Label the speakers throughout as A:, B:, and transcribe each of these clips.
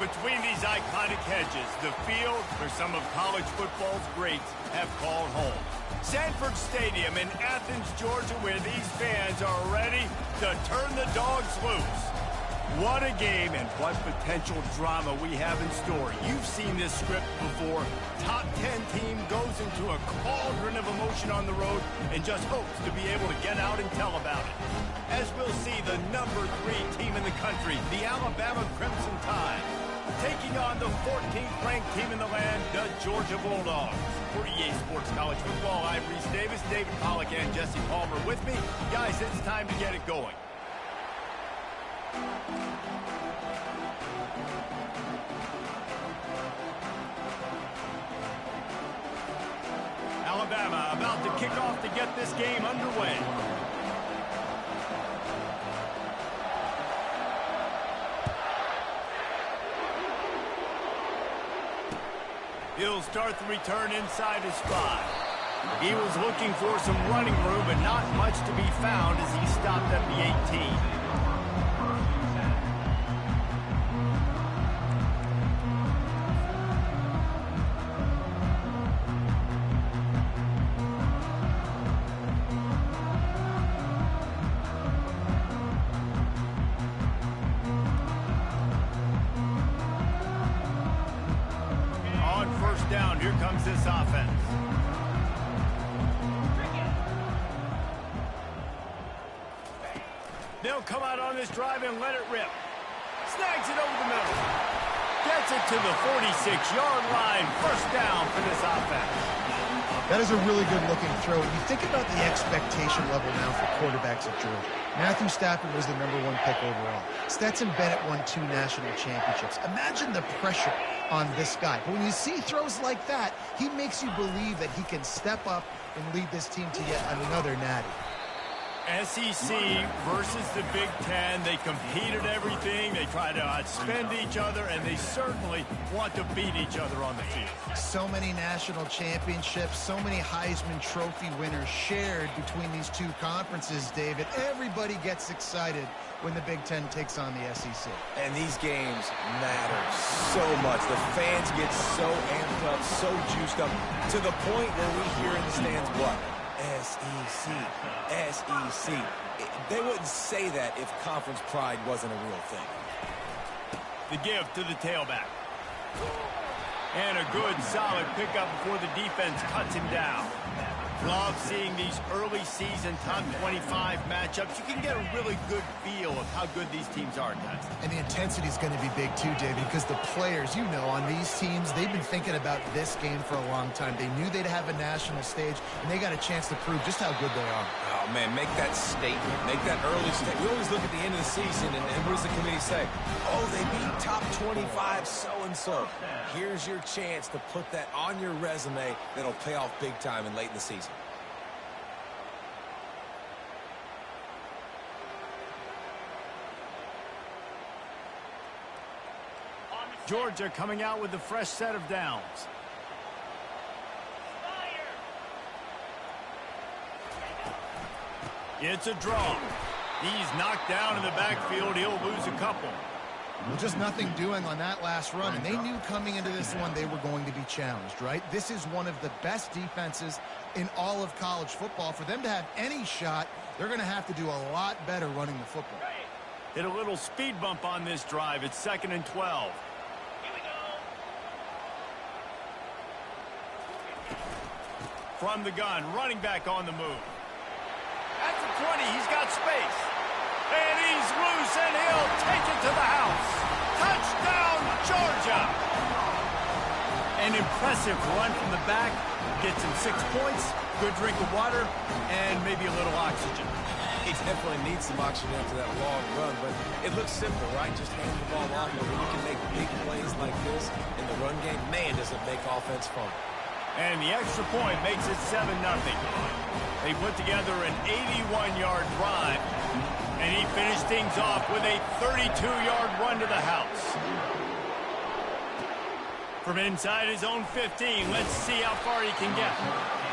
A: Between these iconic hedges, the field where some of college football's greats have called home. Sanford Stadium in Athens, Georgia, where these fans are ready to turn the dogs loose. What a game and what potential drama we have in store. You've seen this script before. Top 10 team goes into a cauldron of emotion on the road and just hopes to be able to get out and tell about it. As we'll see, the number 3 team in the country, the Alabama Crimson Tide, taking on the 14th ranked team in the land, the Georgia Bulldogs. For EA Sports College Football, I'm Reese Davis, David Pollack, and Jesse Palmer with me. Guys, it's time to get it going. Alabama about to kick off to get this game underway. He'll start the return inside his 5. He was looking for some running room, but not much to be found as he stopped at the 18. Down, here comes this offense. They'll come out on this drive and let it rip. Snags it over the middle. Gets it to the 46-yard line. First down for this offense.
B: That is a really good-looking throw. You think about the expectation level now for quarterbacks at Georgia. Matthew Stafford was the #1 pick overall. Stetson Bennett won 2 national championships. Imagine the pressure on this guy. But when you see throws like that, he makes you believe that he can step up and lead this team to yet another natty.
A: SEC versus the Big Ten. They compete at everything. They try to outspend each other, and they certainly want to beat each other on the field.
B: So many national championships, so many Heisman Trophy winners shared between these two conferences, David. Everybody gets excited when the Big Ten takes on the SEC.
C: And these games matter so much. The fans get so amped up, so juiced up, to the point where we hear in the stands what? SEC, SEC. They wouldn't say that if conference pride wasn't a real thing.
A: The give to the tailback. And a good, solid pickup before the defense cuts him down. Love seeing these early season top 25 matchups. You can get a really good feel of how good these teams are, guys.
B: And the intensity is going to be big too, David, because the players, you know, on these teams, they've been thinking about this game for a long time. They knew they'd have a national stage, and they got a chance to prove just how good they are.
C: Oh, man, make that statement. Make that early statement. We always look at the end of the season, and what does the committee say? Oh, they beat top 25 so-and-so. Here's your chance to put that on your resume that'll pay off big time and late in the season.
A: Georgia coming out with a fresh set of downs. It's a draw. He's knocked down in the backfield. He'll lose a couple.
B: Well, just nothing doing on that last run, and they knew coming into this one they were going to be challenged, right? This is one of the best defenses in all of college football. For them to have any shot, they're going to have to do a lot better running the football.
A: Hit a little speed bump on this drive. It's 2nd and 12. From the gun, running back on the move. At the 20, he's got space. And he's loose, and he'll take it to the house. Touchdown, Georgia! An impressive run from the back. Gets him 6 points, good drink of water, and maybe a little oxygen.
C: He definitely needs some oxygen after that long run, but it looks simple, right? Just hand the ball off, but when you can make big plays like this in the run game, man, does it make offense fun.
A: And the extra point makes it 7-0. They put together an 81-yard drive, and he finished things off with a 32-yard run to the house. From inside his own 15, let's see how far he can get.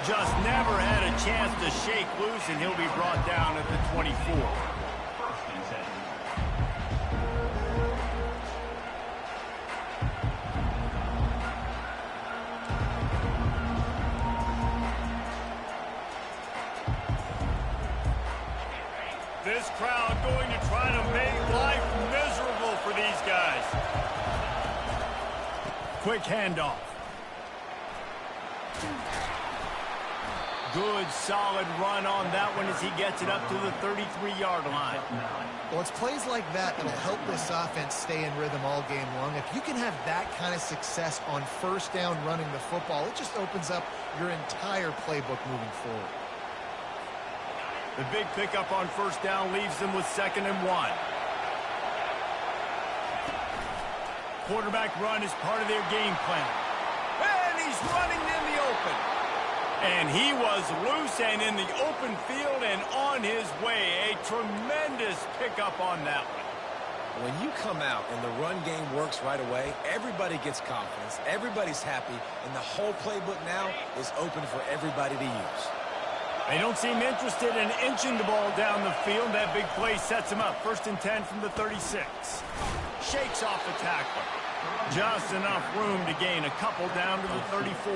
A: Just never had a chance to shake loose, and he'll be brought down at the 24. This crowd going to try to make life miserable for these guys. Quick handoff. Good, solid run on that one as he gets it up to the 33-yard line.
B: Well, it's plays like that that'll help this offense stay in rhythm all game long. If you can have that kind of success on first down running the football, it just opens up your entire playbook moving forward.
A: The big pickup on first down leaves them with 2nd and 1. Quarterback run is part of their game plan. And he's running in the open. And he was loose and in the open field and on his way. A tremendous pickup on that one.
C: When you come out and the run game works right away, everybody gets confidence, everybody's happy, and the whole playbook now is open for everybody to use.
A: They don't seem interested in inching the ball down the field. That big play sets him up. 1st and 10 from the 36. Shakes off the tackle. Just enough room to gain a couple down to the 34.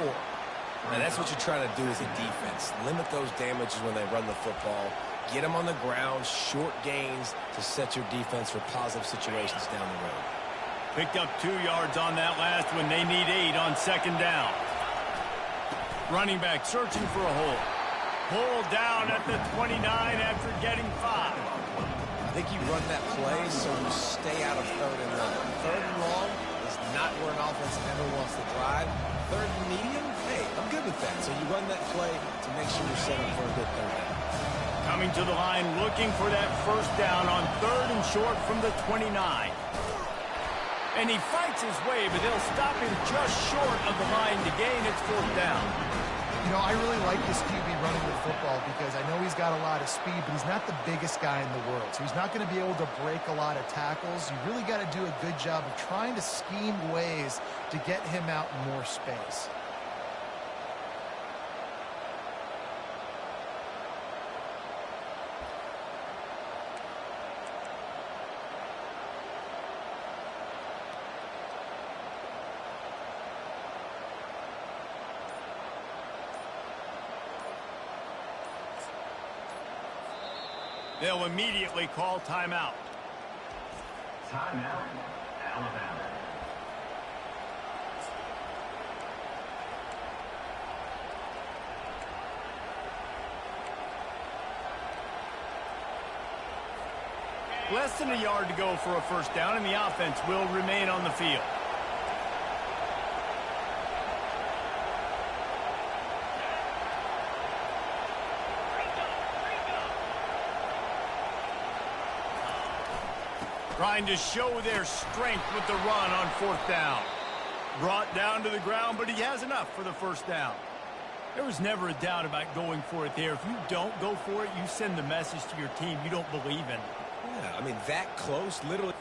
C: And that's what you're trying to do as a defense. Limit those damages when they run the football. Get them on the ground, short gains to set your defense for positive situations down the road.
A: Picked up 2 yards on that last one. They need 8 on 2nd down. Running back searching for a hole. Pulled down at the 29 after getting 5.
C: I think you run that play so you stay out of 3rd and long. 3rd and long is not where an offense ever wants to drive. 3rd and medium, hey, I'm good with that. So you run that play to make sure you're set up for a good 3rd down.
A: Coming to the line looking for that first down on 3rd and short from the 29. And he fights his way, but they'll stop him just short of the line to gain. It's 4th down.
B: You know, I really like this QB running the football because I know he's got a lot of speed, but he's not the biggest guy in the world. So he's not going to be able to break a lot of tackles. You really got to do a good job of trying to scheme ways to get him out in more space.
A: They'll immediately call timeout.
D: Timeout, Alabama.
A: Less than a yard to go for a first down, and the offense will remain on the field. Trying to show their strength with the run on 4th down. Brought down to the ground, but he has enough for the first down. There was never a doubt about going for it there. If you don't go for it, you send the message to your team you don't believe in it.
C: Yeah, I mean, that close, literally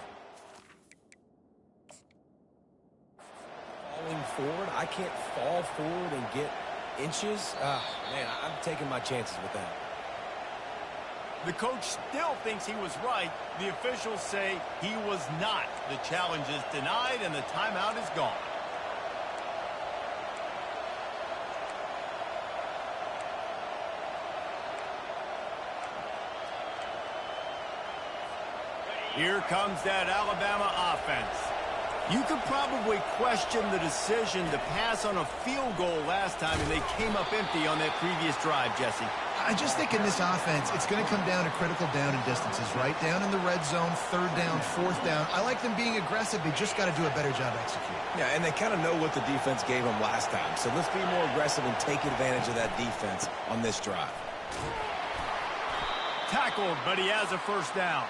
C: falling forward. I can't fall forward and get inches. Man, I'm taking my chances with that.
A: The coach still thinks he was right. The officials say he was not. The challenge is denied, and the timeout is gone. Here comes that Alabama offense. You could probably question the decision to pass on a field goal last time, and they came up empty on that previous drive, Jesse.
B: I just think in this offense, it's going to come down to critical down and distances, right? Down in the red zone, 3rd down, 4th down. I like them being aggressive. They just got to do a better job executing.
C: Yeah, and they kind of know what the defense gave them last time. So let's be more aggressive and take advantage of that defense on this drive.
A: Tackled, but he has a first down.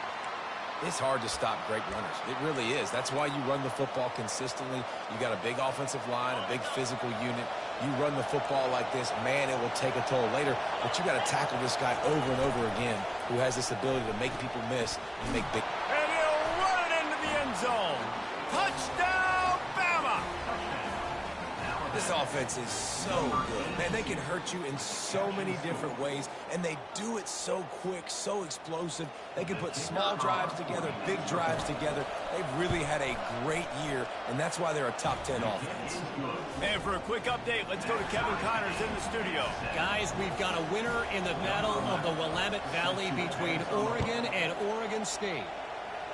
C: It's hard to stop great runners. It really is. That's why you run the football consistently. You got a big offensive line, a big physical unit. You run the football like this, man, it will take a toll later. But you got to tackle this guy over and over again who has this ability to make people miss and make big.
A: And he'll run it into the end zone. Touchdown, Bama!
C: This offense is so good. Man, they can hurt you in so many different ways, and they do it so quick, so explosive. They can put small drives together, big drives together. They've really had a great year, and that's why they're a top 10 offense.
A: And for a quick update, let's go to Kevin Connors in the studio.
D: Guys, we've got a winner in the battle of the Willamette Valley between Oregon and Oregon State.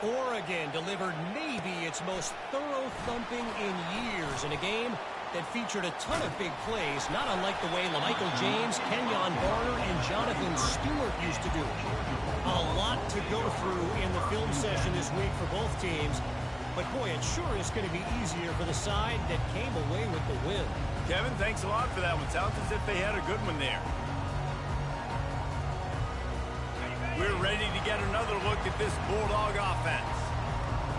D: Oregon delivered maybe its most thorough thumping in years in a game that featured a ton of big plays, not unlike the way LaMichael James, Kenyon Barner, and Jonathan Stewart used to do it. A lot to go through in the film session this week for both teams, but boy, it sure is going to be easier for the side that came away with the win.
A: Kevin, thanks a lot for that one. Sounds as if they had a good one there. We're ready to get another look at this Bulldog offense.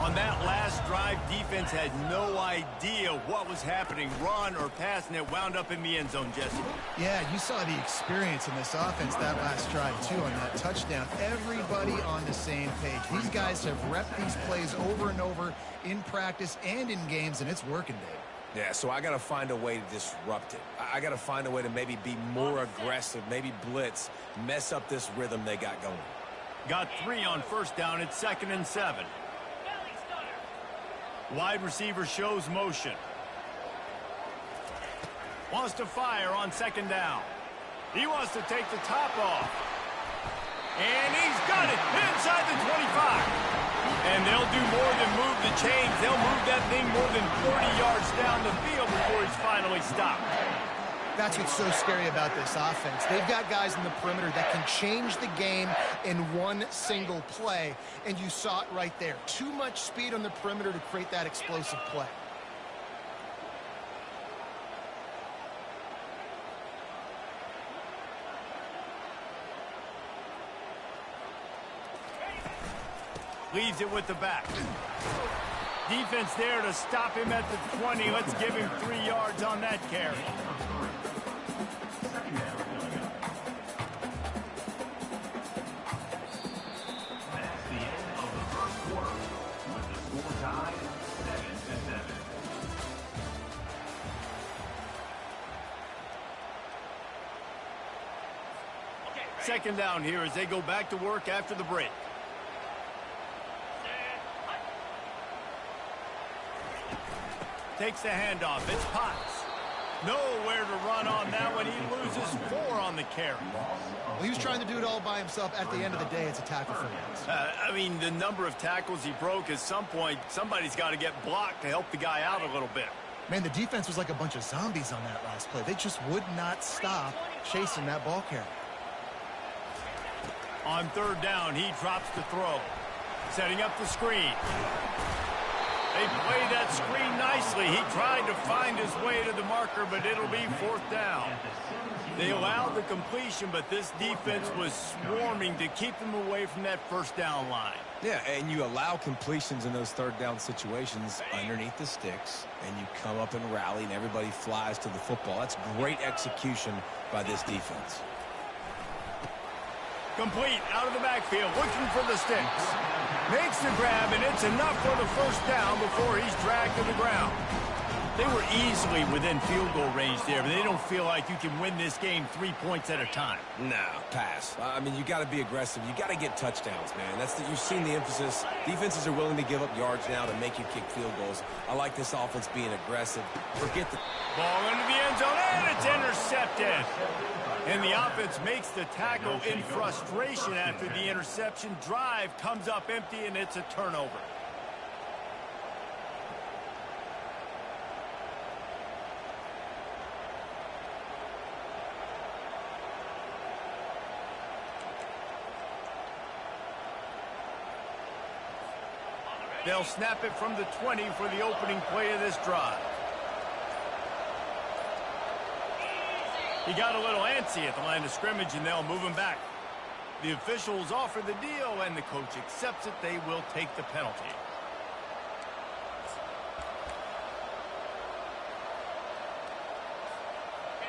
A: On that last drive, defense had no idea what was happening, run or pass, and it wound up in the end zone, Jesse.
B: Yeah, you saw the experience in this offense that last drive, too, on that touchdown. Everybody on the same page. These guys have repped these plays over and over in practice and in games, and it's working, Dave.
C: Yeah, so I got to find a way to disrupt it. I got to find a way to maybe be more aggressive, maybe blitz, mess up this rhythm they got going.
A: Got 3 on first down. It's 2nd and 7. Wide receiver shows motion. Wants to fire on 2nd down. He wants to take the top off. And he's got it inside the 25. And they'll do more than move the chains. They'll move that thing more than 40 yards down the field before he's finally stopped.
B: That's what's so scary about this offense. They've got guys in the perimeter that can change the game in one single play, and you saw it right there. Too much speed on the perimeter to create that explosive play.
A: Leaves it with the back. Defense there to stop him at the 20. Let's give him 3 yards on that carry. Second down here as they go back to work after the break. Takes the handoff. It's Potts. Nowhere to run on that one. He loses 4 on the carry.
B: Well, he was trying to do it all by himself. At the end of the day, it's a tackle for him.
A: I mean, the number of tackles he broke, at some point, somebody's got to get blocked to help the guy out a little bit.
B: Man, the defense was like a bunch of zombies on that last play. They just would not stop chasing that ball carrier.
A: On 3rd down, he drops to throw. Setting up the screen. They played that screen nicely. He tried to find his way to the marker, but it'll be 4th down. They allowed the completion, but this defense was swarming to keep them away from that 1st down line.
C: Yeah, and you allow completions in those 3rd down situations underneath the sticks, and you come up and rally, and everybody flies to the football. That's great execution by this defense.
A: Complete out of the backfield, looking for the sticks. Makes the grab, and it's enough for the 1st down before he's dragged to the ground. They were easily within field goal range there, but they don't feel like you can win this game 3 points at a time.
C: No, pass. I mean, you got to be aggressive. You got to get touchdowns, man. You've seen the emphasis. Defenses are willing to give up yards now to make you kick field goals. I like this offense being aggressive. Forget the
A: ball into the end zone, and it's intercepted. And the offense makes the tackle in frustration after the interception. Drive comes up empty, and it's a turnover. They'll snap it from the 20 for the opening play of this drive. He got a little antsy at the line of scrimmage, and they'll move him back. The officials offer the deal, and the coach accepts it. They will take the penalty.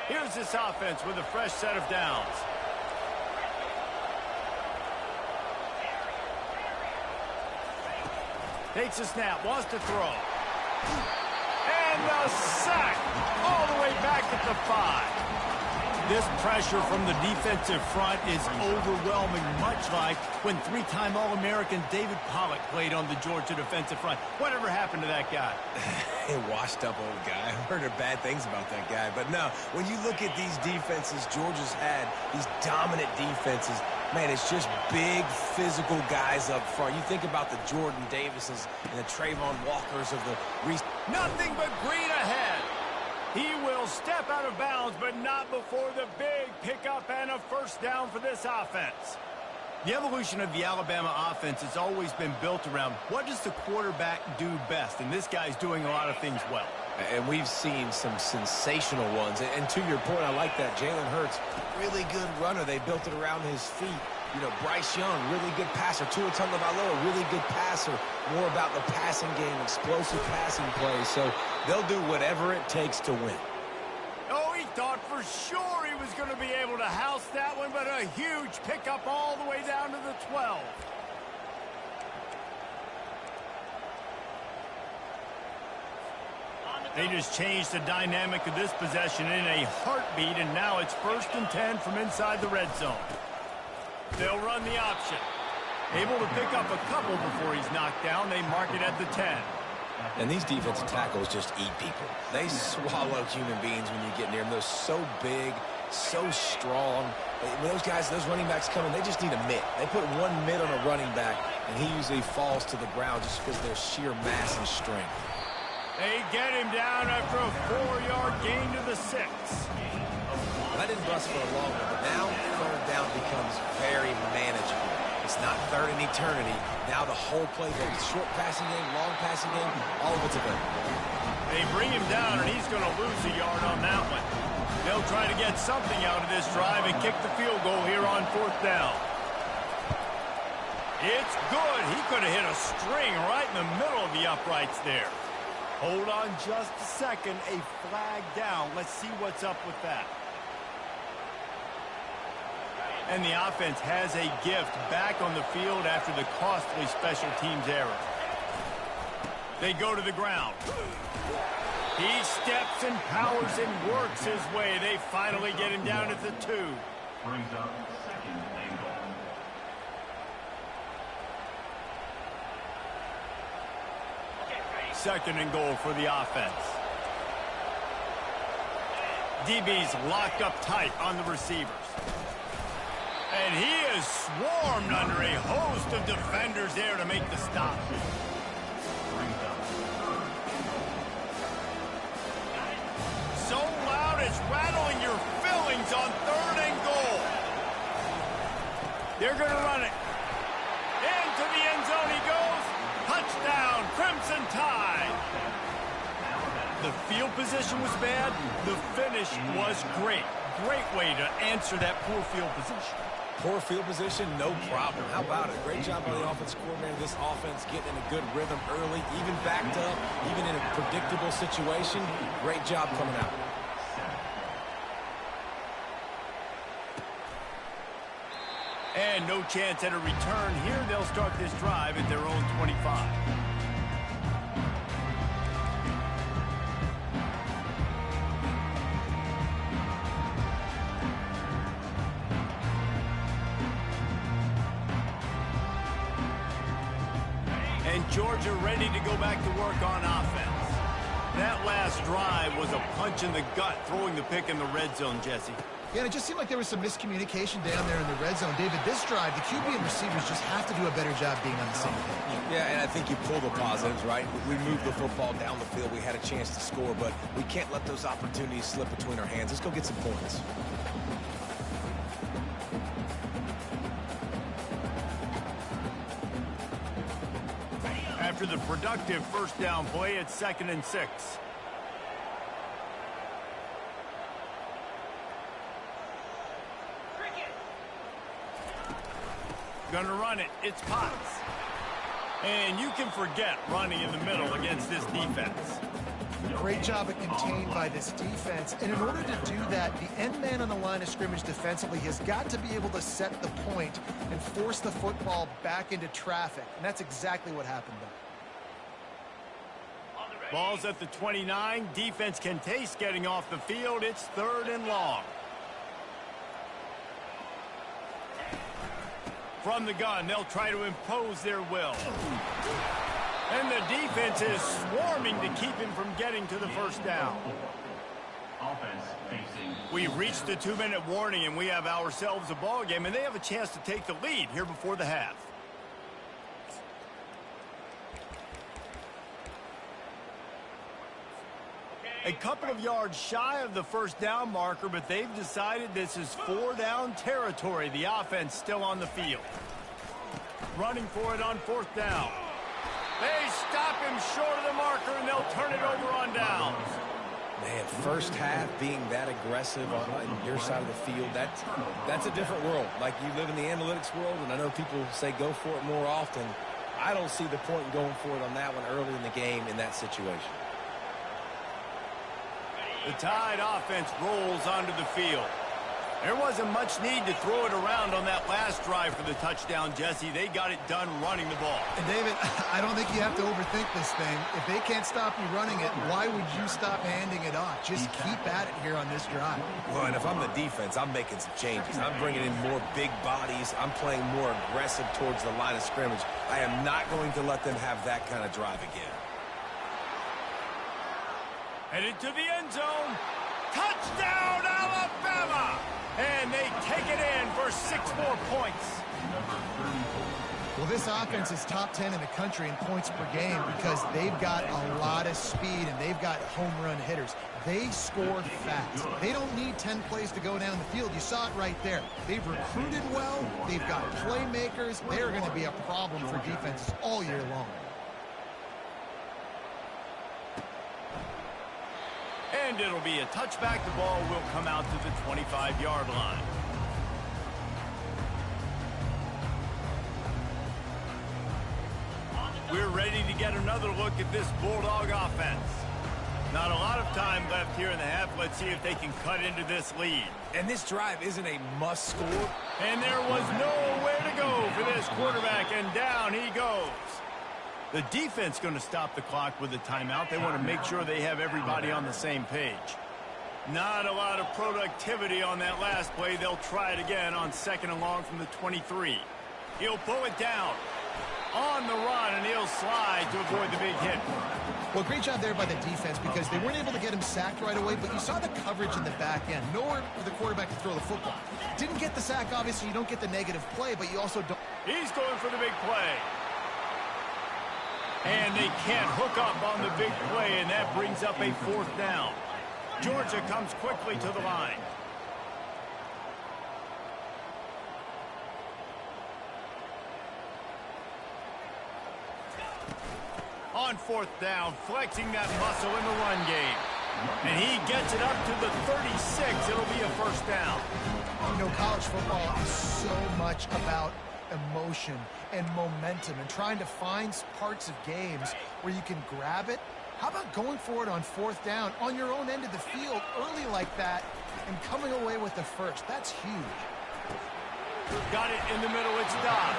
A: Here's this offense with a fresh set of downs. Takes a snap, wants to throw. And the sack, all the way back at the 5. This pressure from the defensive front is overwhelming, much like when three-time All-American David Pollock played on the Georgia defensive front. Whatever happened to that guy?
C: A washed-up old guy. I've heard bad things about that guy. But no, when you look at these defenses Georgia's had, these dominant defenses, man, it's just big, physical guys up front. You think about the Jordan Davises and the Trayvon Walkers of the Reese.
A: Nothing but green ahead. He will step out of bounds, but not before the big pickup and a first down for this offense. The evolution of the Alabama offense has always been built around what does the quarterback do best, and this guy's doing a lot of things well.
C: And we've seen some sensational ones. And to your point, I like that. Jalen Hurts, really good runner. They built it around his feet. You know, Bryce Young, really good passer. Tua Tagovailoa, really good passer. More about the passing game, explosive passing plays. So they'll do whatever it takes to win.
A: Oh, he thought for sure he was going to be able to house that one, but a huge pickup all the way down to the 12. They just changed the dynamic of this possession in a heartbeat, and now it's 1st and 10 from inside the red zone. They'll run the option. Able to pick up a couple before he's knocked down. They mark it at the 10.
C: And these defensive tackles just eat people. They swallow human beings when you get near them. They're so big, so strong. When those guys, those running backs come in, they just need a mitt. They put one mitt on a running back, and he usually falls to the ground just because of their sheer mass and strength.
A: They get him down after a 4-yard gain to the 6.
C: That didn't bust for a long one, but now 3rd down becomes very manageable. It's not 3rd and eternity. Now the whole playbook, short passing game, long passing game, all of it's available.
A: They bring him down, and he's going to lose a yard on that one. They'll try to get something out of this drive and kick the field goal here on 4th down. It's good. He could have hit a string right in the middle of the uprights there. Hold on just a second. A flag down. Let's see what's up with that. And the offense has a gift back on the field after the costly special teams error. They go to the ground. He steps and powers and works his way. They finally get him down at the 2.
E: Brings up 2nd and goal.
A: Second and goal for the offense. DB's locked up tight on the receivers. And he is swarmed under a host of defenders there to make the stop. So loud it's rattling your fillings on 3rd and goal. They're going to run it. Into the end zone he goes. Touchdown, Crimson Tide. The field position was bad. The finish was great. Great way to answer that poor field position.
C: Poor field position, no problem. How about it? Great job by the offensive coordinator. This offense getting in a good rhythm early, even backed up, even in a predictable situation. Great job coming out.
A: And no chance at a return here. They'll start this drive at their own 25. And Georgia ready to go back to work on offense. That last drive was a punch in the gut, throwing the pick in the red zone, Jesse.
B: Yeah, and it just seemed like there was some miscommunication down there in the red zone. David, this drive, the QB and receivers just have to do a better job being on the same page.
C: Yeah, and I think you pull the positives, right? We moved the football down the field. We had a chance to score, but we can't let those opportunities slip between our hands. Let's go get some points.
A: After the productive first down play, it's 2nd and 6. Gonna run it. It's Potts. And you can forget running in the middle against this defense.
B: Great job at contained by this defense. And in order to do that, the end man on the line of scrimmage defensively has got to be able to set the point and force the football back into traffic. And that's exactly what happened there.
A: Ball's at the 29. Defense can taste getting off the field. It's 3rd and long. From the gun, they'll try to impose their will. And the defense is swarming to keep him from getting to the first down.
E: Offense facing.
A: We've reached the 2-minute warning, and we have ourselves a ball game, and they have a chance to take the lead here before the half. A couple of yards shy of the first down marker, but they've decided this is 4-down territory. The offense still on the field. Running for it on 4th down. They stop him short of the marker, and they'll turn it over on downs.
C: Man, first half being that aggressive on your side of the field, that's a different world. Like, you live in the analytics world, and I know people say go for it more often. I don't see the point in going for it on that one early in the game in that situation.
A: The Tide offense rolls onto the field. There wasn't much need to throw it around on that last drive for the touchdown, Jesse. They got it done running the ball.
B: And David, I don't think you have to overthink this thing. If they can't stop you running it, why would you stop handing it off? Just keep at it here on this drive.
C: Well, and if I'm the defense, I'm making some changes. I'm bringing in more big bodies. I'm playing more aggressive towards the line of scrimmage. I am not going to let them have that kind of drive again.
A: Headed to the end zone. Touchdown, Alabama! And they take it in for 6 more points.
B: Well, this offense is top 10 in the country in points per game because they've got a lot of speed and they've got home run hitters. They score fast. They don't need 10 plays to go down the field. You saw it right there. They've recruited well. They've got playmakers. They're going to be a problem for defenses all year long.
A: And it'll be a touchback. The ball will come out to the 25-yard line. We're ready to get another look at this Bulldog offense. Not a lot of time left here in the half. Let's see if they can cut into this lead.
C: And this drive isn't a must score.
A: And there was nowhere to go for this quarterback, and down he goes. The defense going to stop the clock with a timeout. They want to make sure they have everybody on the same page. Not a lot of productivity on that last play. They'll try it again on 2nd and long from the 23. He'll pull it down on the run, and he'll slide to avoid the big hit.
B: Well, great job there by the defense because they weren't able to get him sacked right away, but you saw the coverage in the back end. Nowhere for the quarterback to throw the football. Didn't get the sack, obviously. You don't get the negative play, but you also don't.
A: He's going for the big play. And they can't hook up on the big play, and that brings up a 4th down. Georgia comes quickly to the line. On 4th down, flexing that muscle in the run game. And he gets it up to the 36. It'll be a 1st down.
B: You know, college football is so much about emotion and momentum and trying to find parts of games where you can grab it. How about going for it on 4th down on your own end of the field early like that and coming away with the first? That's huge.
A: Got it in the middle. It's Dobbs.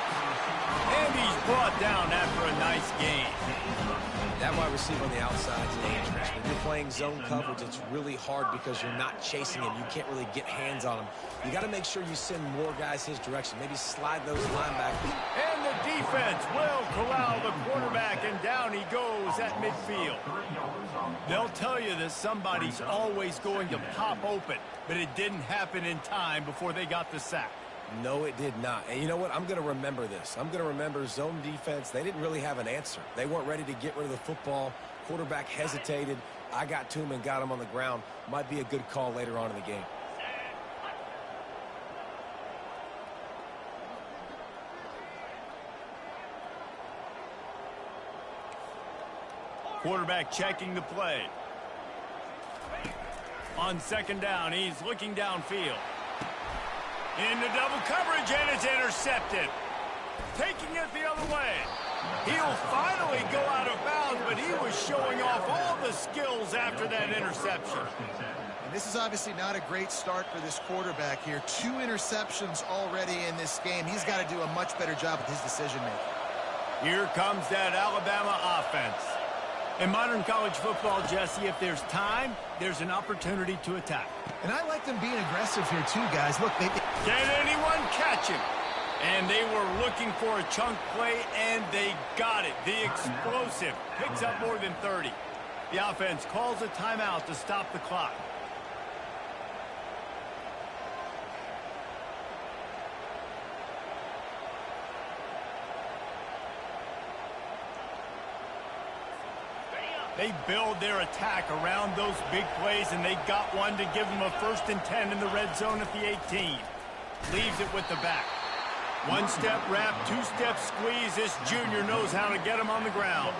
A: And he's brought down after a nice gain.
C: That wide receiver on the outside is dangerous. When you're playing zone coverage, it's really hard because you're not chasing him. You can't really get hands on him. You got to make sure you send more guys his direction. Maybe slide those linebackers.
A: And the defense will corral the quarterback, and down he goes at midfield. They'll tell you that somebody's always going to pop open, but it didn't happen in time before they got the sack.
C: No, it did not. And you know what? I'm going to remember this. I'm going to remember zone defense. They didn't really have an answer. They weren't ready to get rid of the football. Quarterback hesitated. I got to him and got him on the ground. Might be a good call later on in the game.
A: Quarterback checking the play. On 2nd down, he's looking downfield. Into double coverage, and it's intercepted. Taking it the other way. He'll finally go out of bounds, but he was showing off all the skills after that interception.
B: And this is obviously not a great start for this quarterback here. 2 interceptions already in this game. He's got to do a much better job with his decision-making.
A: Here comes that Alabama offense. In modern college football, Jesse, if there's time, there's an opportunity to attack.
B: And I like them being aggressive here too, guys. Look, they...
A: Can anyone catch him? And they were looking for a chunk play, and they got it. The explosive picks up more than 30. The offense calls a timeout to stop the clock. They build their attack around those big plays, and they got one to give them a 1st and 10 in the red zone at the 18. Leaves it with the back. One-step wrap, two-step squeeze. This junior knows how to get him on the ground.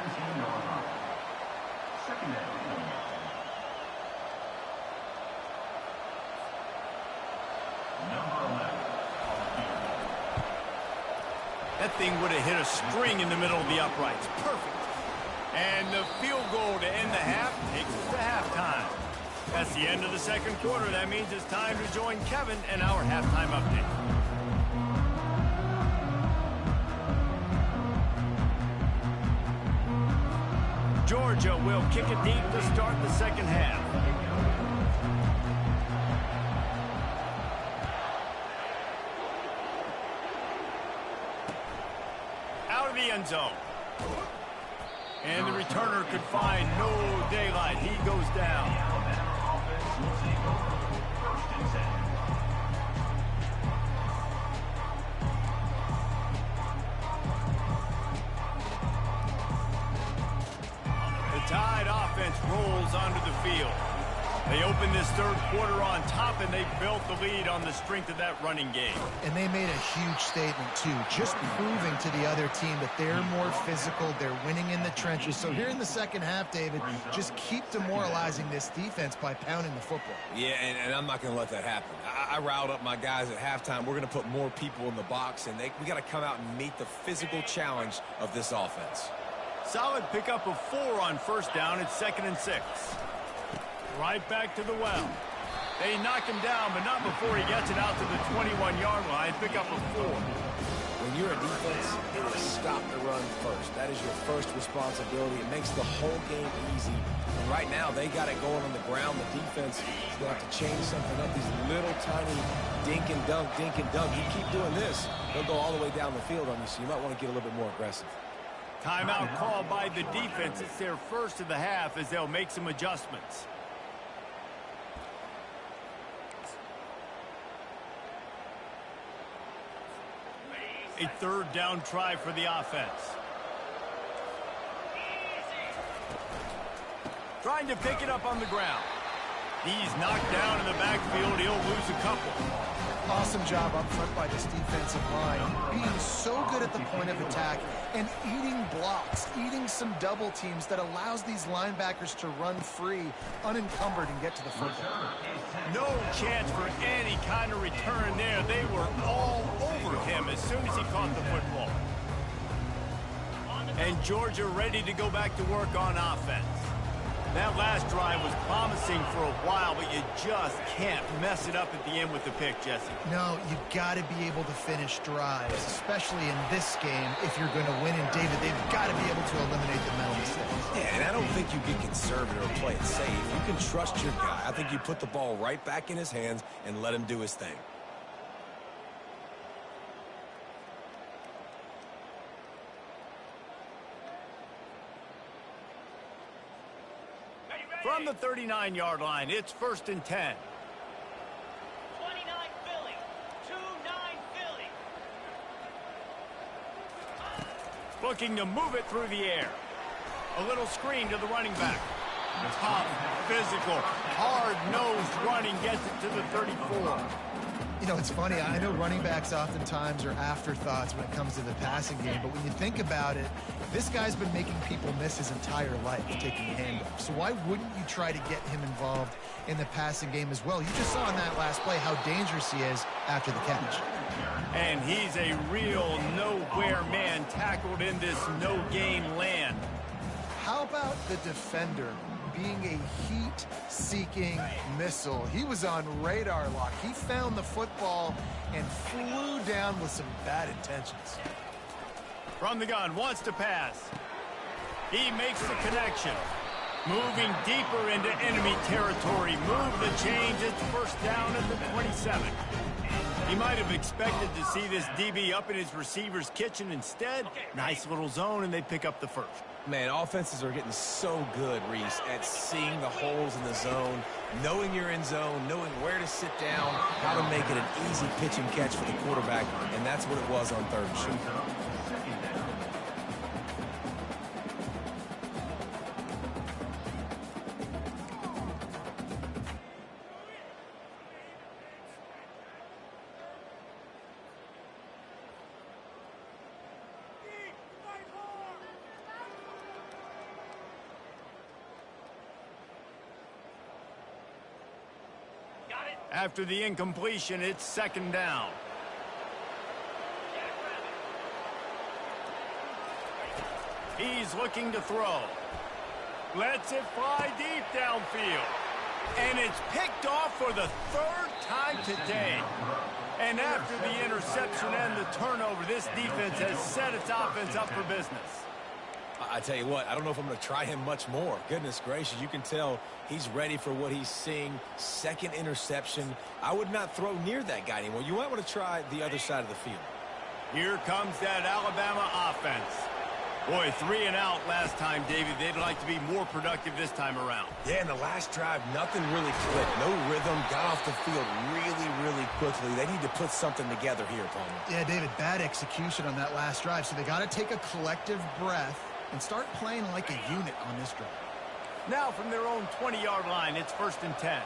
A: That thing would have hit a string in the middle of the uprights. Perfect. And the field goal to end the half takes us to halftime. That's the end of the second quarter. That means it's time to join Kevin and our halftime update. Georgia will kick it deep to start the second half. Out of the end zone. And the returner could find no daylight. He goes down. The Tide offense rolls onto the field. They open this third quarter on top, and they built the lead on the strength of that running game.
B: And they made a huge statement, too, just proving to the other team that they're more physical, they're winning in the trenches. So here in the second half, David, just keep demoralizing this defense by pounding the football.
C: Yeah, and I'm not going to let that happen. I riled up my guys at halftime. We're going to put more people in the box, and we got to come out and meet the physical challenge of this offense.
A: Solid pickup of 4 on first down. It's 2nd and 6. Right back to the well. They knock him down, but not before he gets it out to the 21-yard line. Pick up a 4.
C: When you're a defense, it is stop the run first. That is your first responsibility. It makes the whole game easy. And right now, they got it going on the ground. The defense is going to have to change something up. These little tiny dink and dunk, dink and dunk. You keep doing this, they'll go all the way down the field on you, so you might want to get a little bit more aggressive.
A: Timeout called by the defense. It's their first of the half as they'll make some adjustments. A third down try for the offense. Trying to pick it up on the ground. He's knocked down in the backfield. He'll lose a couple.
B: Awesome job up front by this defensive line, being so good at the point of attack and eating blocks, eating some double teams that allows these linebackers to run free, unencumbered, and get to the football.
A: No chance for any kind of return there. They were all over him as soon as he caught the football. And Georgia ready to go back to work on offense. That last drive was promising for a while, but you just can't mess it up at the end with the pick, Jesse.
B: No, you got to be able to finish drives, especially in this game if you're going to win. And, David, they've got to be able to eliminate the mental mistakes.
C: Yeah, and I don't think you get conservative or play it safe. You can trust your guy. I think you put the ball right back in his hands and let him do his thing.
A: From the 39-yard line, it's 1st and 10.
F: 29 Philly. 2-9 Philly.
A: Looking to move it through the air. A little screen to the running back. Tough, physical, hard-nosed running gets it to the 34.
B: You know, it's funny. I know running backs oftentimes are afterthoughts when it comes to the passing game, but when you think about it, this guy's been making people miss his entire life taking handoffs. So why wouldn't you try to get him involved in the passing game as well? You just saw in that last play how dangerous he is after the catch.
A: And he's a real nowhere man tackled in this no-game land.
B: How about the defender being a heat-seeking missile? He was on radar lock. He found the football and flew down with some bad intentions.
A: From the gun, wants to pass. He makes the connection. Moving deeper into enemy territory. Move the change. It's first down at the 27. He might have expected to see this DB up in his receiver's kitchen. Instead, nice little zone, and they pick up the first.
C: Man, offenses are getting so good, Reese, at seeing the holes in the zone, knowing you're in zone, knowing where to sit down, how to make it an easy pitch and catch for the quarterback, and that's what it was on third and short.
A: After the incompletion, it's second down. He's looking to throw. Lets it fly deep downfield. And it's picked off for the third time today. And after the interception and the turnover, this defense has set its offense up for business.
C: I tell you what, I don't know if I'm going to try him much more. Goodness gracious, you can tell he's ready for what he's seeing. Second interception. I would not throw near that guy anymore. You might want to try the other side of the field.
A: Here comes that Alabama offense. Boy, 3 and out last time, David. They'd like to be more productive this time around.
C: Yeah, in the last drive, nothing really clicked. No rhythm. Got off the field really, really quickly. They need to put something together here, Palmer.
B: Yeah, David, bad execution on that last drive. So they got to take a collective breath and start playing like a unit on this drive.
A: Now from their own 20-yard line, it's first and 10.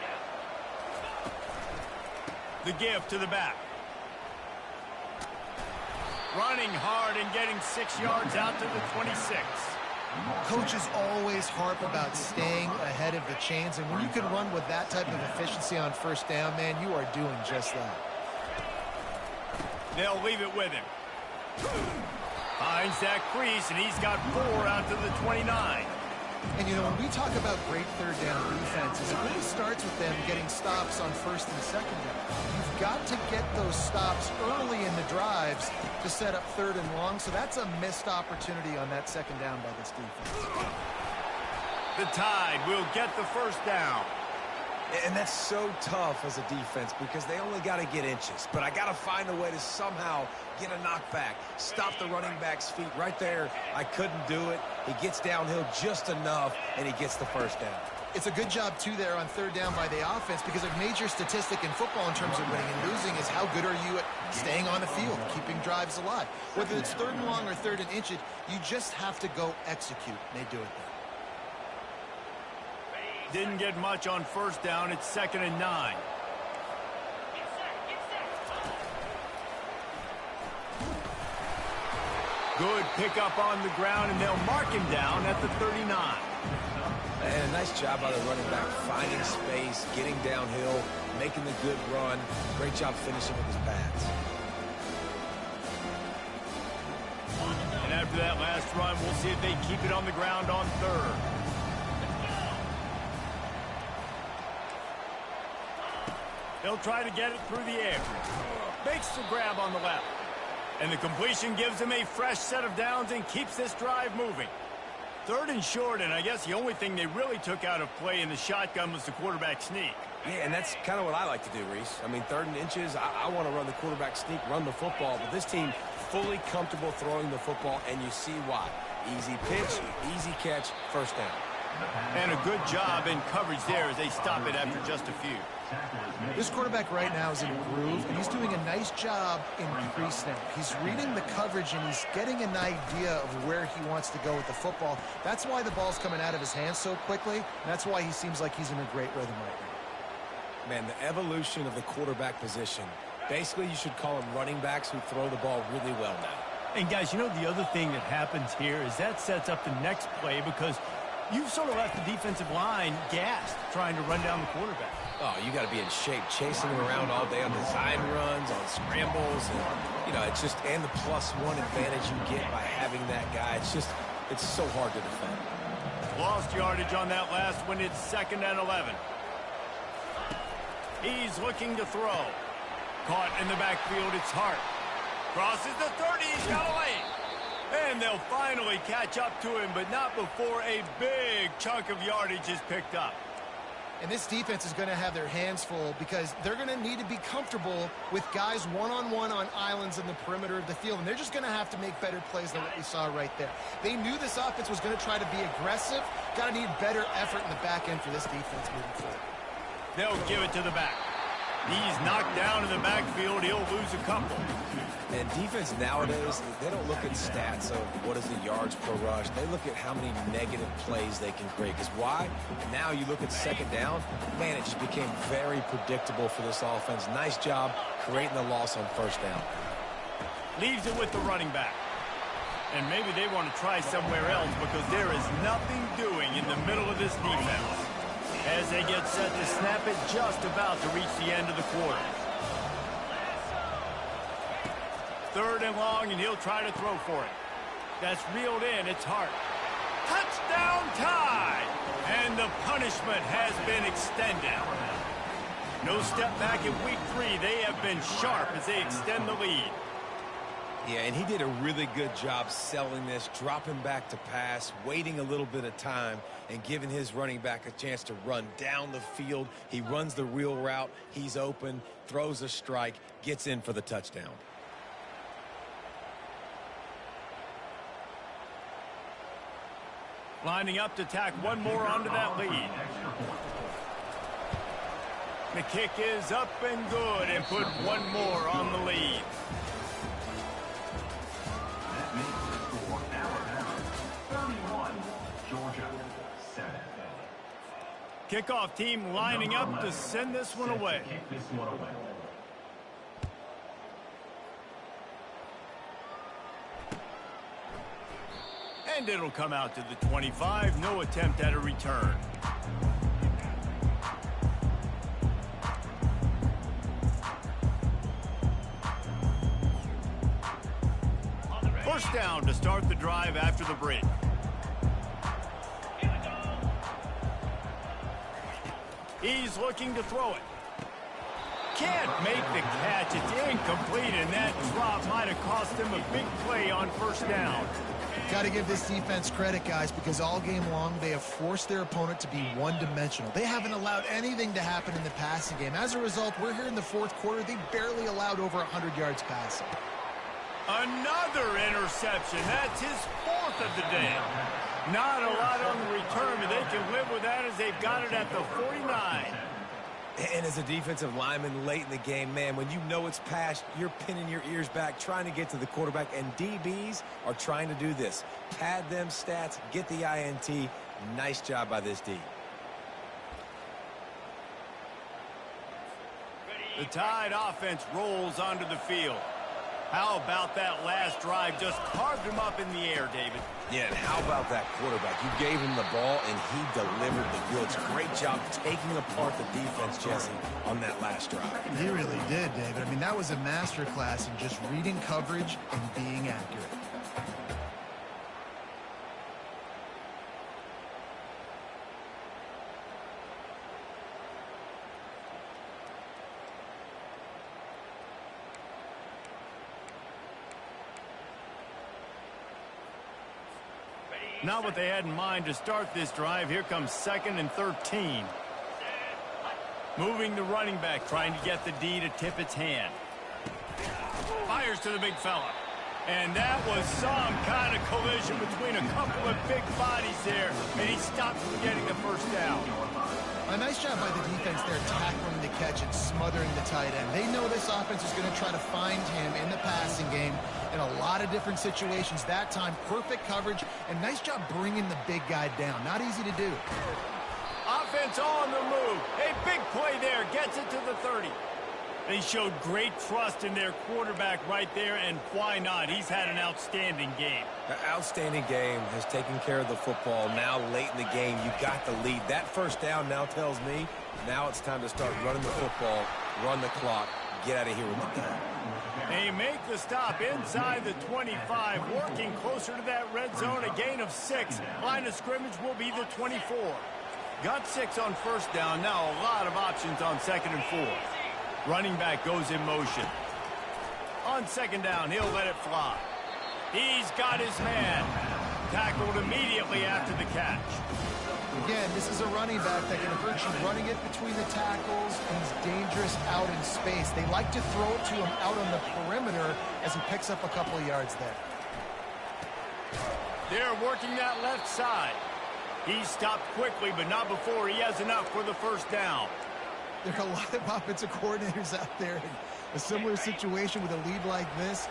A: The give to the back. Running hard and getting 6 yards out to the 26.
B: Coaches always harp about staying ahead of the chains, and when you can run with that type of efficiency on first down, man, you are doing just that.
A: They'll leave it with him. Finds that crease, and he's got 4 out to the 29.
B: And, you know, when we talk about great third down defenses, it really starts with them getting stops on first and second down. You've got to get those stops early in the drives to set up third and long, so that's a missed opportunity on that second down by this defense.
A: The Tide will get the first down.
C: And that's so tough as a defense because they only got to get inches. But I got to find a way to somehow get a knockback, stop the running back's feet right there. I couldn't do it. He gets downhill just enough, and he gets the first down.
B: It's a good job, too, there on third down by the offense because a major statistic in football in terms of winning and losing is how good are you at staying on the field, keeping drives alive. Whether it's third and long or third and inches, you just have to go execute. They do it there.
A: Didn't get much on first down. It's second and 9. Good pickup on the ground, and they'll mark him down at the 39.
C: And a nice job by the running back, finding space, getting downhill, making the good run. Great job finishing with his pads.
A: And after that last run, we'll see if they keep it on the ground on third. They'll try to get it through the air. Makes the grab on the left. And the completion gives him a fresh set of downs and keeps this drive moving. Third and short, and I guess the only thing they really took out of play in the shotgun was the quarterback sneak.
C: Yeah, and that's kind of what I like to do, Reese. I mean, third and inches, I want to run the quarterback sneak, run the football. But this team fully comfortable throwing the football, and you see why. Easy pitch, easy catch, first down.
A: And a good job in coverage there as they stop it after just a few.
B: This quarterback right now is in a groove, and he's doing a nice job in pre-snap. He's reading the coverage, and he's getting an idea of where he wants to go with the football. That's why the ball's coming out of his hands so quickly, and that's why he seems like he's in a great rhythm right now.
C: Man, the evolution of the quarterback position. Basically, you should call them running backs who throw the ball really well now.
A: And, guys, you know, the other thing that happens here is that sets up the next play because you've sort of left the defensive line gassed trying to run down the quarterback.
C: Oh, you got to be in shape, chasing him around all day on design runs, on scrambles, and, you know, it's just, and the +1 advantage you get by having that guy. It's just, it's so hard to defend.
A: Lost yardage on that last one. It's second and 11. He's looking to throw. Caught in the backfield. It's Hart. Crosses the 30. He's got a lane. And they'll finally catch up to him, but not before a big chunk of yardage is picked up.
B: And this defense is going to have their hands full because they're going to need to be comfortable with guys one-on-one on islands in the perimeter of the field. And they're just going to have to make better plays than what we saw right there. They knew this offense was going to try to be aggressive. Got to need better effort in the back end for this defense moving forward.
A: They'll give it to the back. He's knocked down in the backfield. He'll lose a couple.
C: And defense nowadays, they don't look at stats of what is the yards per rush. They look at how many negative plays they can create. Because why? Now you look at second down, man, it just became very predictable for this offense. Nice job creating the loss on first down.
A: Leaves it with the running back. And maybe they want to try somewhere else because there is nothing doing in the middle of this defense. As they get set to snap it just about to reach the end of the quarter. 3rd and long, and he'll try to throw for it. That's reeled in. It's Hart. Touchdown tie! And the punishment has been extended. No step back in week 3. They have been sharp as they extend the lead.
C: Yeah, and he did a really good job selling this, dropping back to pass, waiting a little bit of time, and giving his running back a chance to run down the field. He runs the real route. He's open, throws a strike, gets in for the touchdown.
A: Lining up to tack one more onto that lead. The kick is up and good and put one more on the lead.
E: That makes the score Alabama 31, Georgia 7.
A: Kickoff team lining up to send this one away.
E: Kick this one away.
A: And it'll come out to the 25. No attempt at a return. First down to start the drive after the break. He's looking to throw it. Can't make the catch. It's incomplete, and that drop might have cost him a big play on first down.
B: Got to give this defense credit, guys, because all game long they have forced their opponent to be one-dimensional. They haven't allowed anything to happen in the passing game. As a result, we're here in the 4th quarter. They barely allowed over 100 yards passing.
A: Another interception. That's his 4th of the day. Not a lot on the return, but they can live with that as they've got it at the 49.
C: And as a defensive lineman late in the game, man, when you know it's past, you're pinning your ears back, trying to get to the quarterback, and DBs are trying to do this. Pad them stats, get the INT. Nice job by this D.
A: The Tide offense rolls onto the field. How about that last drive? Just carved him up in the air, David.
C: Yeah, and how about that quarterback? You gave him the ball, and he delivered the goods. Great job taking apart the defense, Jesse, on that last drive.
B: He really did, David. I mean, that was a masterclass in just reading coverage and being accurate.
A: Not what they had in mind to start this drive. Here comes 2nd and 13. Moving the running back, trying to get the D to tip its hand. Fires to the big fella. And that was some kind of collision between a couple of big bodies there, and he stopped from getting the first down.
B: A nice job by the defense there, tackling the catch and smothering the tight end. They know this offense is going to try to find him in the passing game in a lot of different situations. That time, perfect coverage, and nice job bringing the big guy down. Not easy to do.
A: Offense on the move. A big play there. Gets it to the 30. They showed great trust in their quarterback right there, and why not? He's had an outstanding game.
C: An outstanding game, has taken care of the football. Now late in the game, you got the lead. That first down now tells me now it's time to start running the football, run the clock, get out of here with the game.
A: They make the stop inside the 25, working closer to that red zone, a gain of 6. Line of scrimmage will be the 24. Got 6 on first down, now a lot of options on 2nd and 4. Running back goes in motion. On 2nd down, he'll let it fly. He's got his man. Tackled immediately after the catch.
B: Again, this is a running back that can hurt you running it between the tackles, and he's dangerous out in space. They like to throw it to him out on the perimeter as he picks up a couple of yards there.
A: They're working that left side. He stopped quickly, but not before he has enough for the first down.
B: There are a lot of offensive coordinators out there in a similar situation with a lead like this.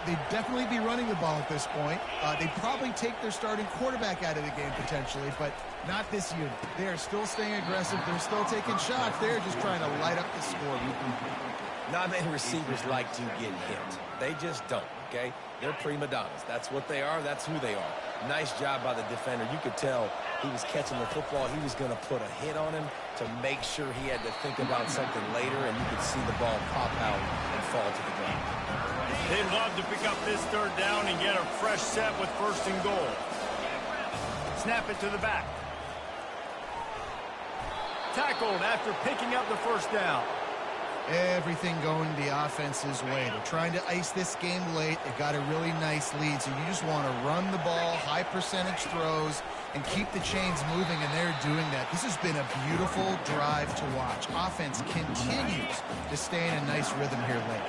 B: They'd definitely be running the ball at this point. They'd probably take their starting quarterback out of the game potentially, but not this unit. They are still staying aggressive. They're still taking shots. They're just trying to light up the score.
C: Not many receivers like to get hit. They just don't, okay? They're prima donnas. That's what they are. That's who they are. Nice job by the defender. You could tell he was catching the football. He was going to put a hit on him to make sure he had to think about something later, and you could see the ball pop out and fall to the ground.
A: They'd love to pick up this third down and get a fresh set with first and goal. Snap it to the back. Tackled after picking up the first down.
B: Everything going the offense's way. They're trying to ice this game late. They got a really nice lead, so you just want to run the ball, high percentage throws, and keep the chains moving, and they're doing that. This has been a beautiful drive to watch. Offense continues to stay in a nice rhythm here late.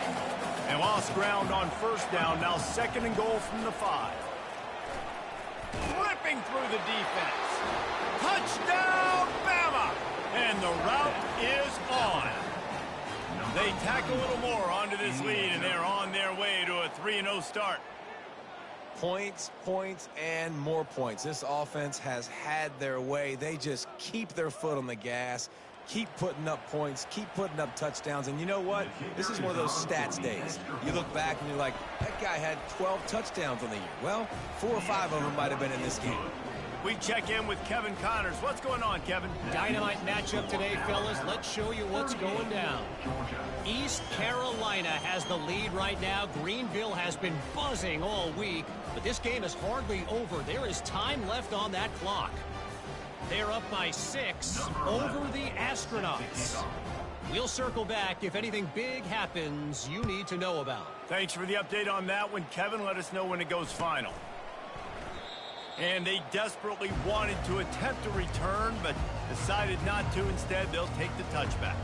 A: They lost ground on first down. Now second and goal from the 5. Ripping through the defense. Touchdown, Bama! And the route is on. They tack a little more onto this lead, and they're on their way to a 3-0 start.
C: Points, points, and more points. This offense has had their way. They just keep their foot on the gas, keep putting up points, keep putting up touchdowns. And you know what? This is one of those stats days. You look back and you're like, that guy had 12 touchdowns on the year. Well, 4 or 5 of them might have been in this game.
A: We check in with Kevin Connors. What's going on, Kevin?
D: Dynamite matchup today, fellas. Let's show you what's going down. East Carolina has the lead right now. Greenville has been buzzing all week, but this game is hardly over. There is time left on that clock. They're up by 6 over the Astronauts. We'll circle back if anything big happens you need to know about.
A: Thanks for the update on that one, Kevin. Let us know when it goes final. And they desperately wanted to attempt a return, but decided not to. Instead, they'll take the touchback.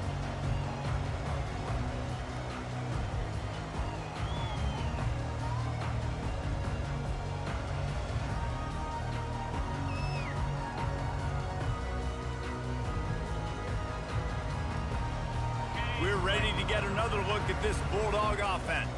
A: We're ready to get another look at this Bulldog offense.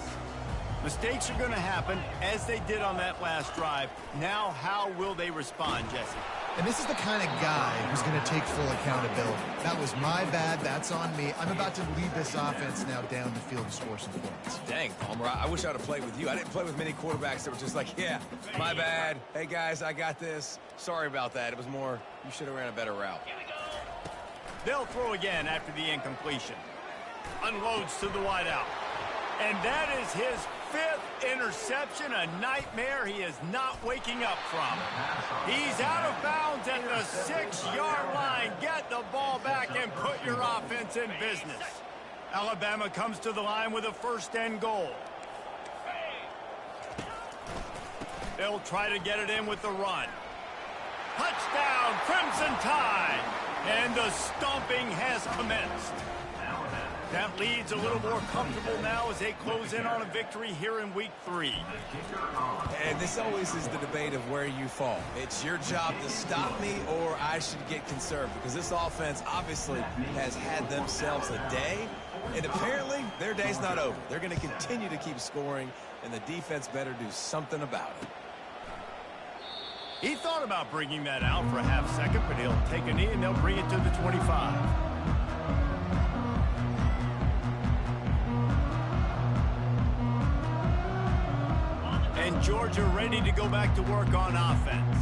A: Mistakes are going to happen, as they did on that last drive. Now, how will they respond, Jesse?
B: And this is the kind of guy who's going to take full accountability. That was my bad. That's on me. I'm about to lead this offense now down the field to score some points.
C: Dang, Palmer, I wish I would have played with you. I didn't play with many quarterbacks that were just like, yeah, my bad. Hey, guys, I got this. Sorry about that. It was more, you should have ran a better route.
A: They'll throw again after the incompletion. Unloads to the wideout. And that is his 5th interception, a nightmare he is not waking up from. He's out of bounds at the 6-yard line. Get the ball back and put your offense in business. Alabama comes to the line with a first and goal. They'll try to get it in with the run. Touchdown, Crimson Tide. And the stomping has commenced. That lead's a little more comfortable now as they close in on a victory here in week 3.
C: And this always is the debate of where you fall. It's your job to stop me, or I should get conservative, because this offense obviously has had themselves a day, and apparently their day's not over. They're going to continue to keep scoring, and the defense better do something about it.
A: He thought about bringing that out for a half second, but he'll take a knee and they'll bring it to the 25. And Georgia ready to go back to work on offense.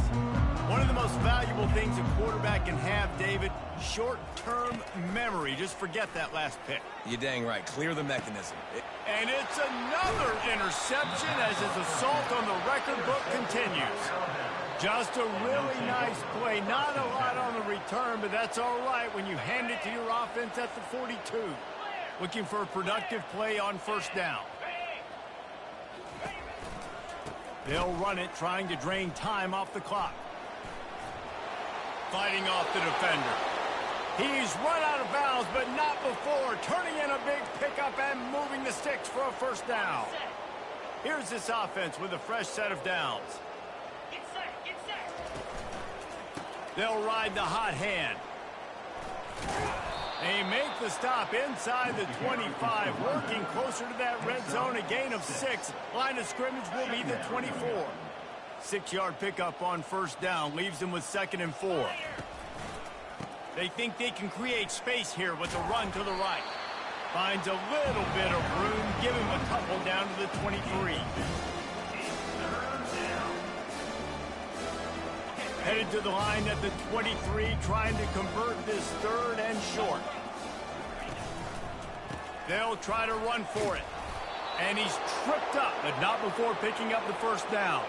A: One of the most valuable things a quarterback can have, David, short-term memory. Just forget that last pick.
C: You're dang right. Clear the mechanism.
A: And it's another interception as his assault on the record book continues. Just a really nice play. Not a lot on the return, but that's all right when you hand it to your offense at the 42. Looking for a productive play on first down. They'll run it, trying to drain time off the clock. Fighting off the defender. He's run out of bounds, but not before. Turning in a big pickup and moving the sticks for a first down. Here's this offense with a fresh set of downs.
F: Get set, get set.
A: They'll ride the hot hand. They make the stop inside the 25, working closer to that red zone, a gain of 6. Line of scrimmage will be the 24. 6-yard pickup on first down, leaves them with 2nd and 4. They think they can create space here with a run to the right. Finds a little bit of room, give him a couple down to the 23. Headed to the line at the 23, trying to convert this 3rd and short. They'll try to run for it. And he's tripped up, but not before picking up the first down.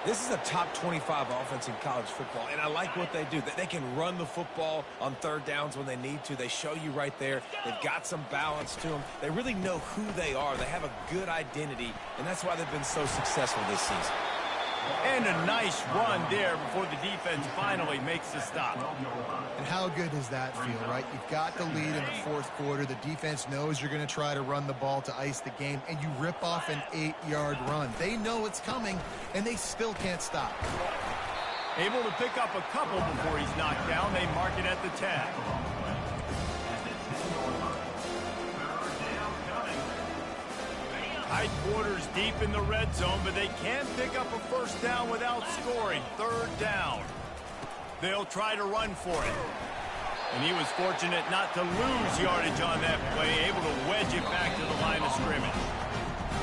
C: This is a top 25 offense in college football, and I like what they do. They can run the football on 3rd downs when they need to. They show you right there. They've got some balance to them. They really know who they are. They have a good identity, and that's why they've been so successful this season.
A: And a nice run there before the defense finally makes the stop.
B: And how good does that feel, right? You've got the lead in the 4th quarter. The defense knows you're going to try to run the ball to ice the game, and you rip off an 8-yard run. They know it's coming, and they still can't stop.
A: Able to pick up a couple before he's knocked down. They mark it at the 10. Tight quarters deep in the red zone, but they can pick up a first down without scoring. 3rd down. They'll try to run for it. And he was fortunate not to lose yardage on that play, able to wedge it back to the line of scrimmage.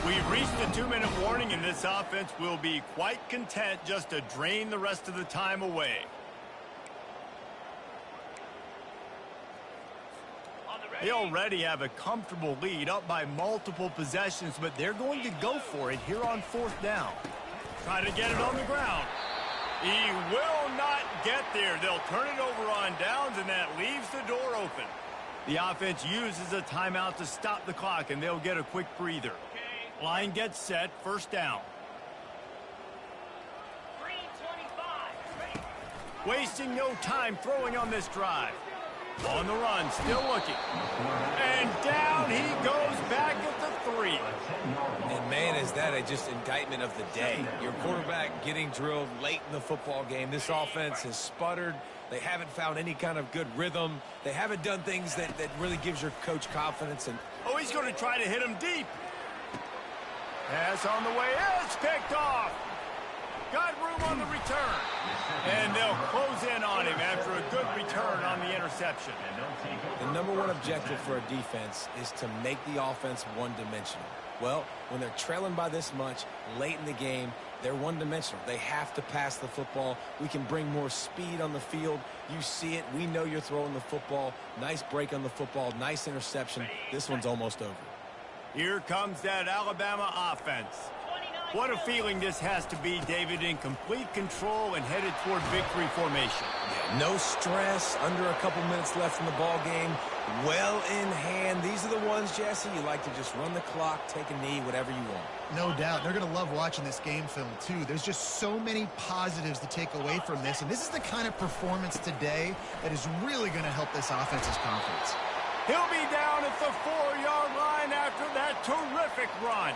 A: We've reached the 2-minute warning, and this offense will be quite content just to drain the rest of the time away. They already have a comfortable lead, up by multiple possessions, but they're going to go for it here on 4th down. Trying to get it on the ground. He will not get there. They'll turn it over on downs, and that leaves the door open. The offense uses a timeout to stop the clock, and they'll get a quick breather. Line gets set, first down.
F: Green 25.
A: Wasting no time throwing on this drive. On the run, still looking. And down he goes back at the 3.
C: And man, is that just indictment of the day. Your quarterback getting drilled late in the football game. This offense has sputtered. They haven't found any kind of good rhythm. They haven't done things that really gives your coach confidence. And
A: oh, he's going to try to hit him deep. Pass on the way. It's picked off. Got room on the return. And they'll close in on him after a good return on the interception.
C: The #1 objective for a defense is to make the offense one-dimensional. Well, when they're trailing by this much late in the game, they're one-dimensional. They have to pass the football. We can bring more speed on the field. You see it. We know you're throwing the football. Nice break on the football. Nice interception. This one's almost over.
A: Here comes that Alabama offense. What a feeling this has to be, David, in complete control and headed toward victory formation.
C: Yeah, no stress, under a couple minutes left in the ball game, well in hand. These are the ones, Jesse, you like to just run the clock, take a knee, whatever you want.
B: No doubt. They're going to love watching this game film, too. There's just so many positives to take away from this, and this is the kind of performance today that is really going to help this offense's confidence.
A: He'll be down at the 4-yard line after that terrific run.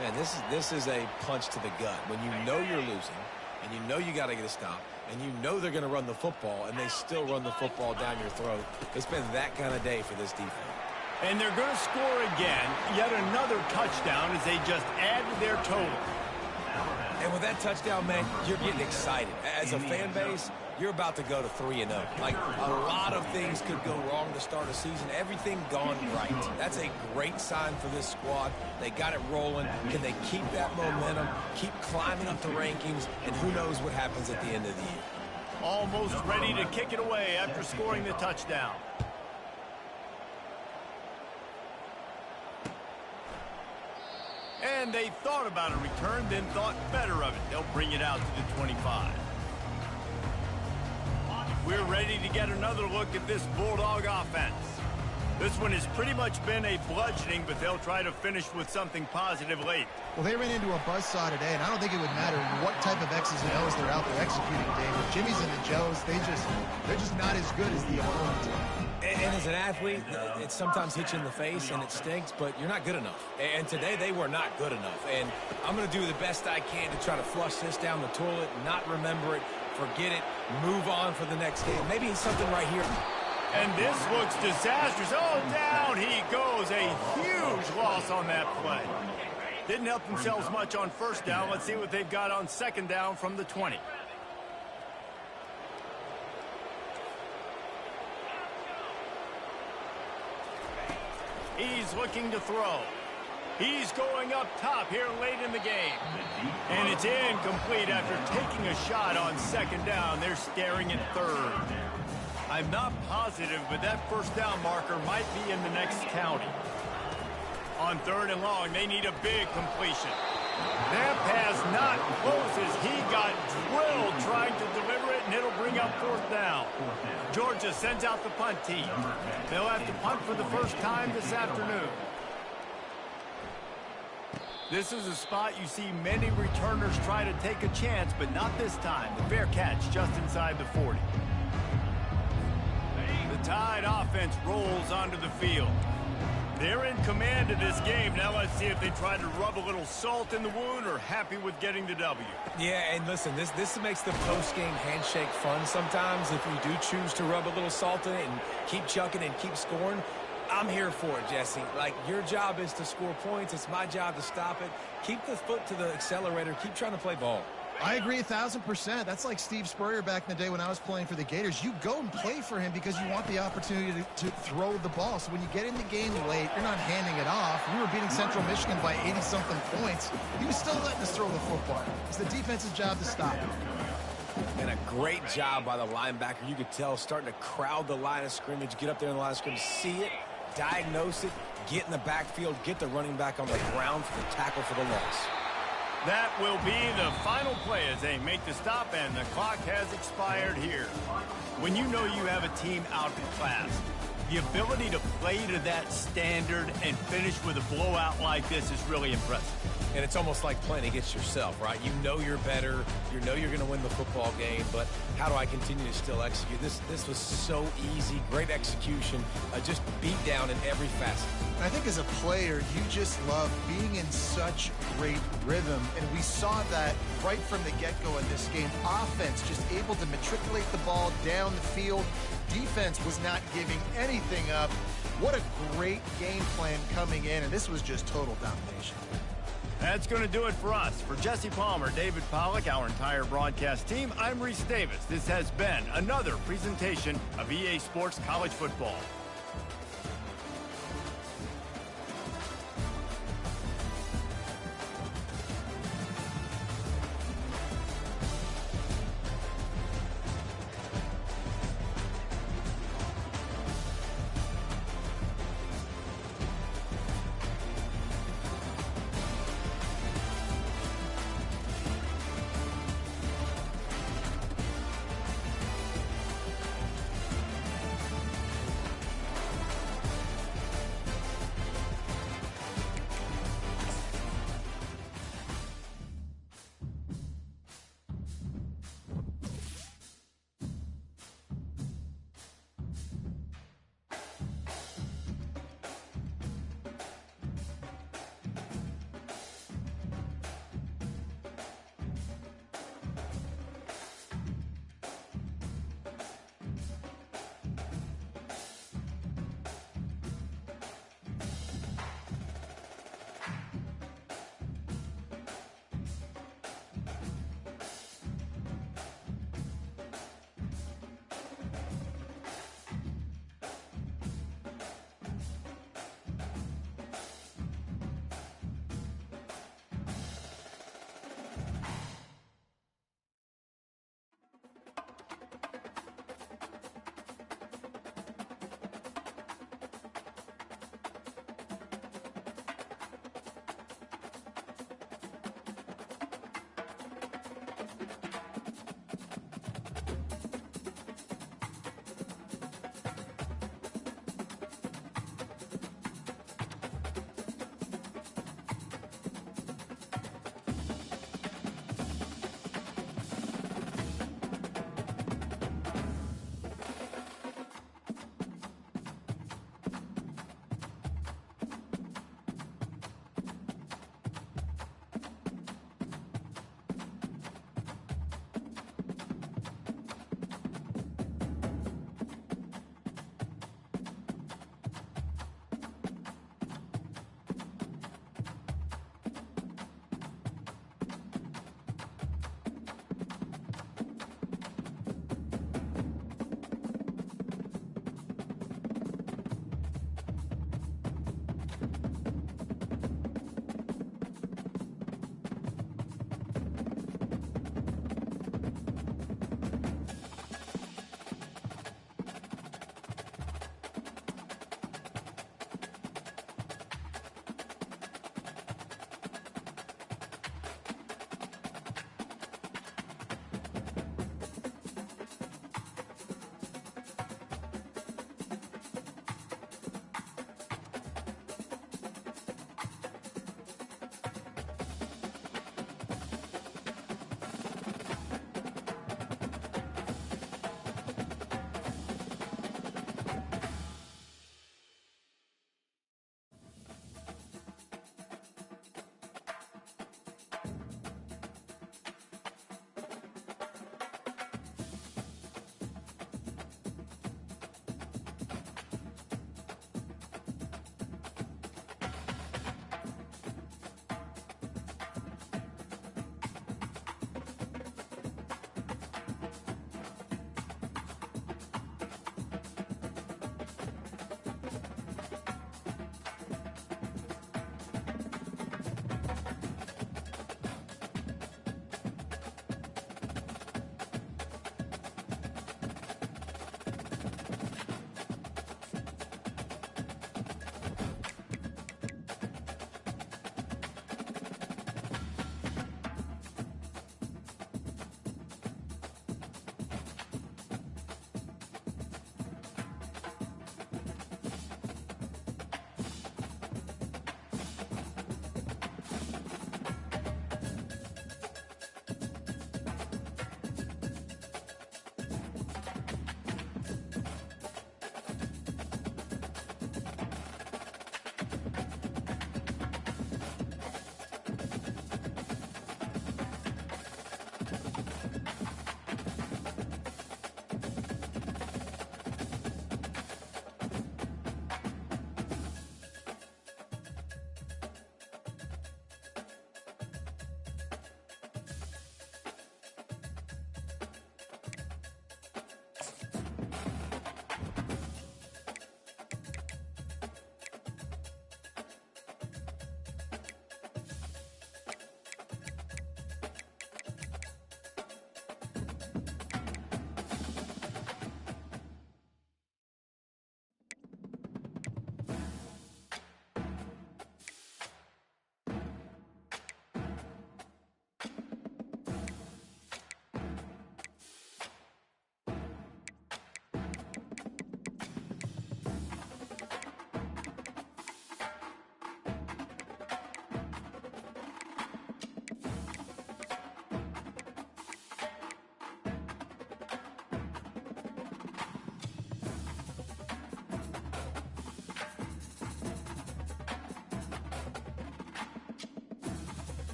C: Man, this is a punch to the gut. When you know you're losing, and you know you got to get a stop, and you know they're going to run the football, and they still run the football down your throat. It's been that kind of day for this defense.
A: And they're going to score again, yet another touchdown as they just add to their total.
C: And with that touchdown, man, you're getting excited. As a fan base, you're about to go to 3-0. Like, a lot of things could go wrong to start a season. Everything gone right. That's a great sign for this squad. They got it rolling. Can they keep that momentum, keep climbing up the rankings, and who knows what happens at the end of the year.
A: Almost ready to kick it away after scoring the touchdown. And they thought about a return, then thought better of it. They'll bring it out to the 25. We're ready to get another look at this Bulldog offense. This one has pretty much been a bludgeoning, but they'll try to finish with something positive late.
B: Well, they ran into a buzzsaw today, and I don't think it would matter what type of X's and O's they're out there executing, David. Jimmy's and the Joes, they're just not as good as the opponent.
C: And as an athlete, it sometimes hits you in the face and it stinks, but you're not good enough. And today they were not good enough. And I'm going to do the best I can to try to flush this down the toilet, not remember it, forget it, move on for the next game. Maybe something right here.
A: And this looks disastrous. Oh, down he goes. A huge loss on that play. Didn't help themselves much on first down. Let's see what they've got on second down from the 20. He's looking to throw. He's going up top here late in the game. And it's incomplete after taking a shot on second down. They're staring at third. I'm not positive, but that first down marker might be in the next county. On third and long, they need a big completion. That pass not closes. He got drilled trying to deliver it, and it'll bring up fourth down. Georgia sends out the punt team. They'll have to punt for the first time this afternoon. This is a spot you see many returners try to take a chance, but not this time. The fair catch just inside the 40. The Tide offense rolls onto the field. They're in command of this game. Now let's see if they try to rub a little salt in the wound or happy with getting the W.
C: Yeah, and listen, this makes the post-game handshake fun sometimes. If we do choose to rub a little salt in it and keep chucking and keep scoring, I'm here for it, Jesse. Like, your job is to score points. It's my job to stop it. Keep the foot to the accelerator. Keep trying to play ball.
B: I agree 1,000%. That's like Steve Spurrier back in the day when I was playing for the Gators. You go and play for him because you want the opportunity to throw the ball. So when you get in the game late, you're not handing it off. We were beating Central Michigan by 80-something points. He was still letting us throw the football. It's the defense's job to stop it.
C: And a great job by the linebacker. You could tell starting to crowd the line of scrimmage, get up there in the line of scrimmage, see it, diagnose it, get in the backfield, get the running back on the ground for the tackle for the loss.
A: That will be the final play as they make the stop, and the clock has expired here. When you know you have a team outclassed, the ability to play to that standard and finish with a blowout like this is really impressive.
C: And it's almost like playing against yourself, right? You know you're better. You know you're going to win the football game, but how do I continue to still execute? This was so easy, great execution, just beat down in every facet.
B: I think as a player, you just love being in such great rhythm, and we saw that right from the get-go in this game. Offense just able to matriculate the ball down the field. Defense was not giving anything up. What a great game plan coming in, and this was just total domination.
A: That's going to do it for us. For Jesse Palmer, David Pollack, our entire broadcast team, I'm Reese Davis. This has been another presentation of EA Sports College Football.